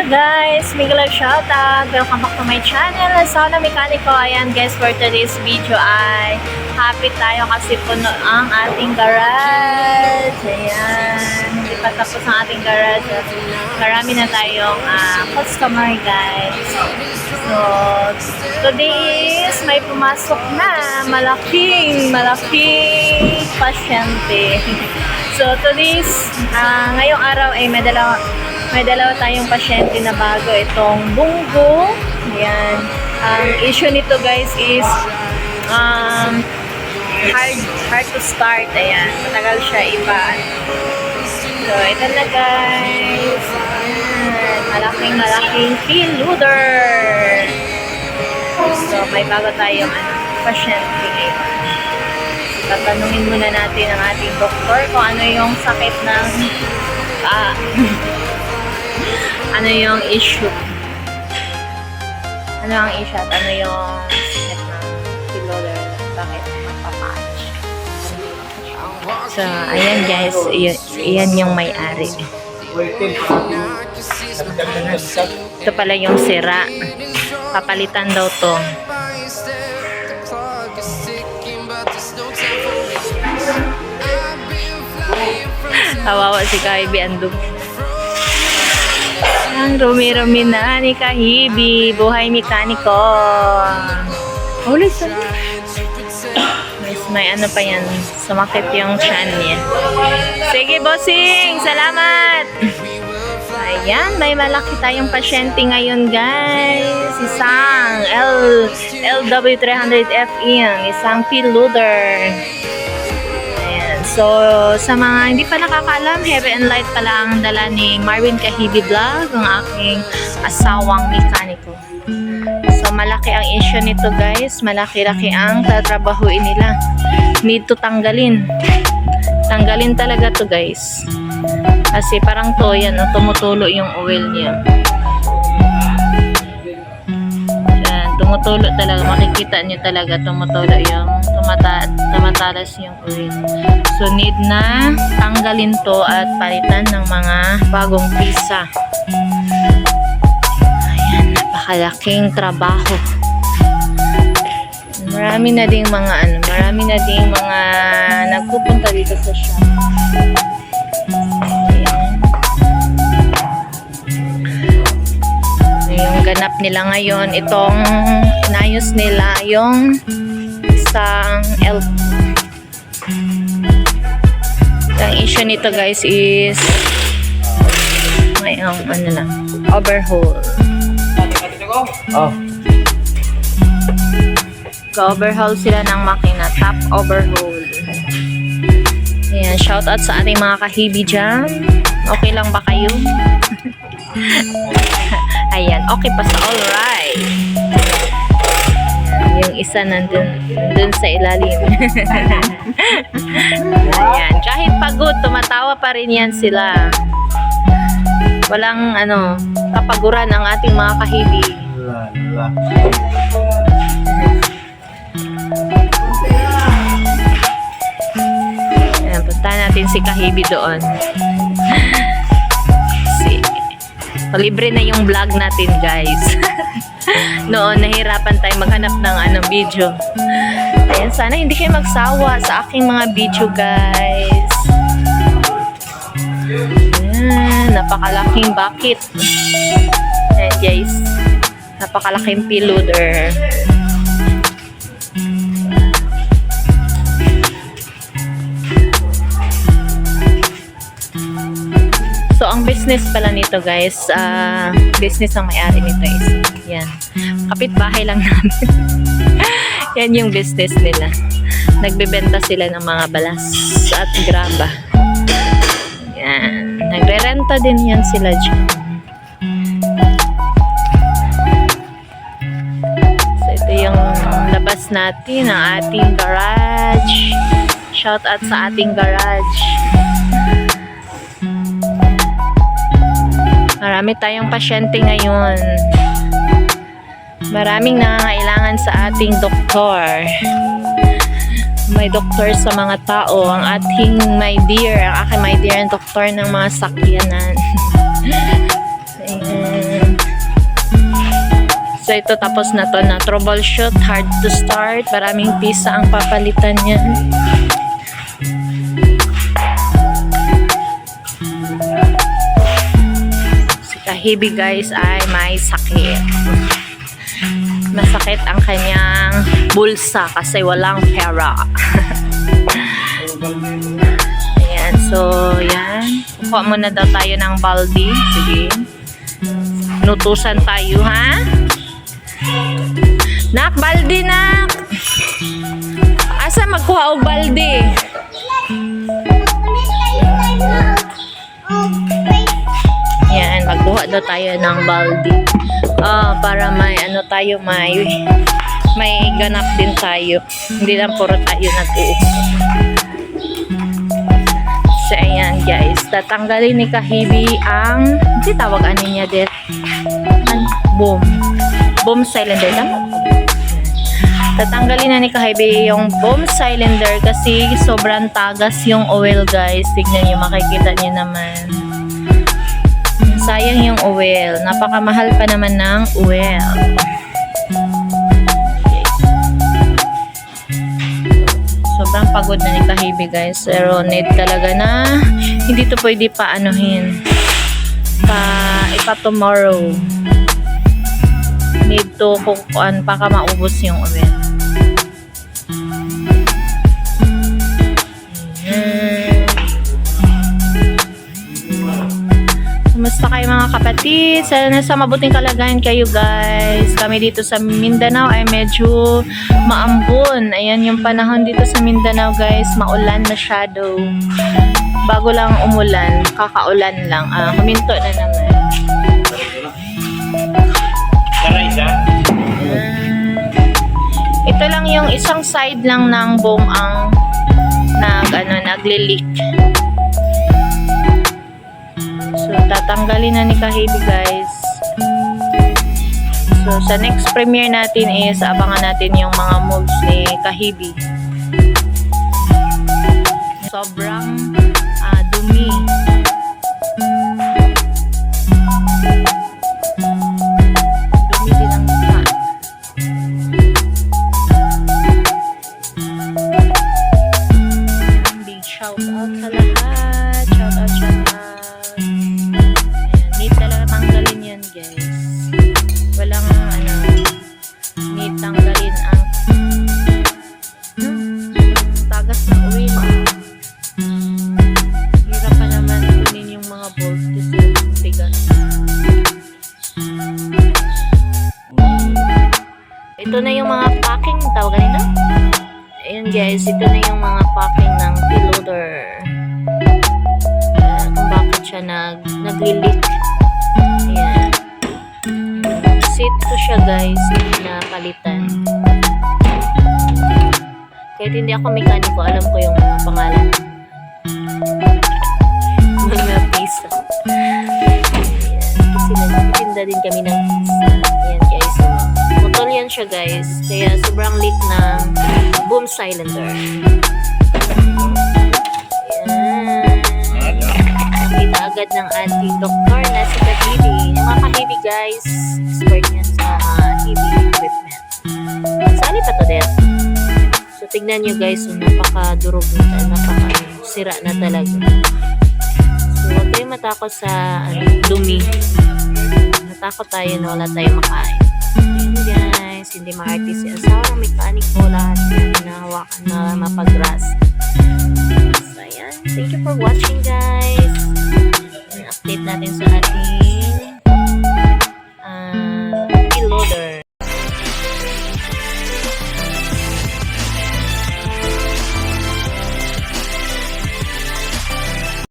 guys, Miguel shoutout. Welcome back to my channel, Sauna Mekaniko. Ayan guys, for today's video ay happy tayo kasi puno ang ating garage. Ayan, hindi pa tapos ang ating garage. Marami na tayong customer guys. So, today is may pumasok na malaking pasyente. So, today's, ngayong araw ay may dalawa tayong pasyente na bago. Itong Bungo. Ayan. Ang issue nito guys is hard to start. Ayan. Matagal siya iba. So, ito na guys. Ayan. Malaking payloader. So, may bago tayong pasyente ngayon. Tatanungin muna natin ang ating doktor kung ano yung sakit ng ano yung issue. Ano ang issue at ano yung sakit ng payloader. Bakit magpapatch. So, ayan guys. Iyan yung may-ari. Ito pala yung sira. Papalitan daw to. Kawawa si Kahibi andog. Ang rumi-rumi na ni Kahibi. Buhay mekaniko. Ulit sa may ano pa yan. Sumakit yung chan niya. Sige bossing. Salamat. Ayan. May malaki tayong pasyente ngayon guys. Isang LW300FN. Isang payloader. So, sa mga hindi pa nakakaalam, Heavy and Light pala ang dala ni Marvin Kahibi Vlog, ang aking asawang mekaniko. So, malaki ang issue nito guys. Malaki-laki ang tatrabahuin nila. Need to tanggalin. Tanggalin talaga to guys. Kasi parang to, yan, tumutulo yung oil niya. Yan, tumutulo talaga. Makikita niyo talaga tumutulo yung tumatalas yung oil. So, need na tanggalin to at palitan ng mga bagong pisa. Ayan, napakalaking trabaho. Marami na ding mga nagpupunta dito sa shop. Ayan. Yung ganap nila ngayon, itong inayos nila yung isang ang issue nito guys is may overhaul. Overhaul sila ng makina, top overhaul. Ayan, shout out sa ating mga Kahibi dyan. Okay lang ba kayo? Ayan, okay pa sa alright. Yung isa nandun sa ilalim. Ayan. Kahit pagod, tumatawa pa rin yan sila. Walang kapaguran ang ating mga Kahibi. Ayan, punta natin si Kahibi doon. Libre na yung vlog natin guys. Noon, nahirapan tayo maghanap ng video. Ayan, sana hindi kayo magsawa sa aking mga video, guys. Ayan, napakalaking bucket. Ayan, guys. Napakalaking payloader. So, ang business pala nito, guys, business ang may-ari nito is, yan, kapitbahay lang namin. Yan yung business nila. Nagbebenta sila ng mga balas at graba. Yan. Nagre-renta din yan sila dyan. So, ito yung labas natin, ang ating garage. Shout out sa ating garage. Marami tayong pasyente ngayon. Maraming nangangailangan sa ating doktor. May doktor sa mga tao. Ang aking my dear ang doktor ng mga sakyanan. Ayan. So ito tapos na to na troubleshoot, hard to start, maraming pisa ang papalitan niya. Si Kahibi guys ay may sakit. Masakit ang kanyang bulsa kasi walang pera. Ayan, so yan. Kuha muna daw tayo ng baldi. Sige. Nutusan tayo, ha? Nak, baldi, nak! Asa magkuha og baldi? Yan, magkuha daw tayo ng baldi. Para may ano tayo, may ganap din tayo. Hindi lang puro tayo nag-uuk. So, ayan guys, tatanggalin ni Kahibi ang, hindi tawag ano niya din, boom cylinder, tama? Tatanggalin na ni Kahibi yung boom cylinder kasi sobrang tagas yung oil guys. Tignan nyo, makikita nyo naman. Sayang yung oil, napakamahal pa naman ng oil. Sobrang pagod na ni Kahibi guys, pero need talaga na hindi to pwede pa anuhin pa tomorrow, need to kukuan baka maubos yung oven. Kumusta kayo mga kapatid? Sana sa mabuting kalagayan kayo guys. Kami dito sa Mindanao ay medyo maambon. Ayan yung panahon dito sa Mindanao guys. Maulan masyado. Bago lang umulan. Kakaulan lang. Huminto na naman. Ito lang yung isang side lang ng boom ang nagli-leak. So, tatanggalin na ni Kahibi guys. So, sa next premiere natin is abangan natin yung mga moves ni Kahibi. Sobrang dumi. Dumi din ang mukha. Big shout out sa lahat. Shout out. Need talaga tanggalin yan guys. Walang need tanggalin ang tagas ng oil. Hirap pa naman kunin yung mga bolt kasi tigas. Ito na yung mga packing, tawag kanina. Ayun guys, ito na yung mga packing ng P-loader. Kung bakit siya nagli-leak. Ayan. Seat ko siya guys, na palitan. Kahit hindi ako mekaniko, alam ko yung mga pangalan. Mga pisa. Ayan. Kasi nagtitinda din kami ng pisa. Ayan guys. Putol yan siya guys. Kaya sobrang leak ng boom cylinder. Kita agad ng ating doktor na si Kahibi. Yung mga Kahibi guys, expert yan sa heavy equipment. Sali pa to din. So tignan nyo guys, napaka-durog na, napaka-sira na talaga. So huwag kayong matakot sa dumi. Natakot tayo na wala tayong makain. Ayun guys, hindi ma-arty si asawa ng mekaniko, lahat yan hinahawakan na mapag-ras. So ayan, thank you for watching guys. Update natin sa ating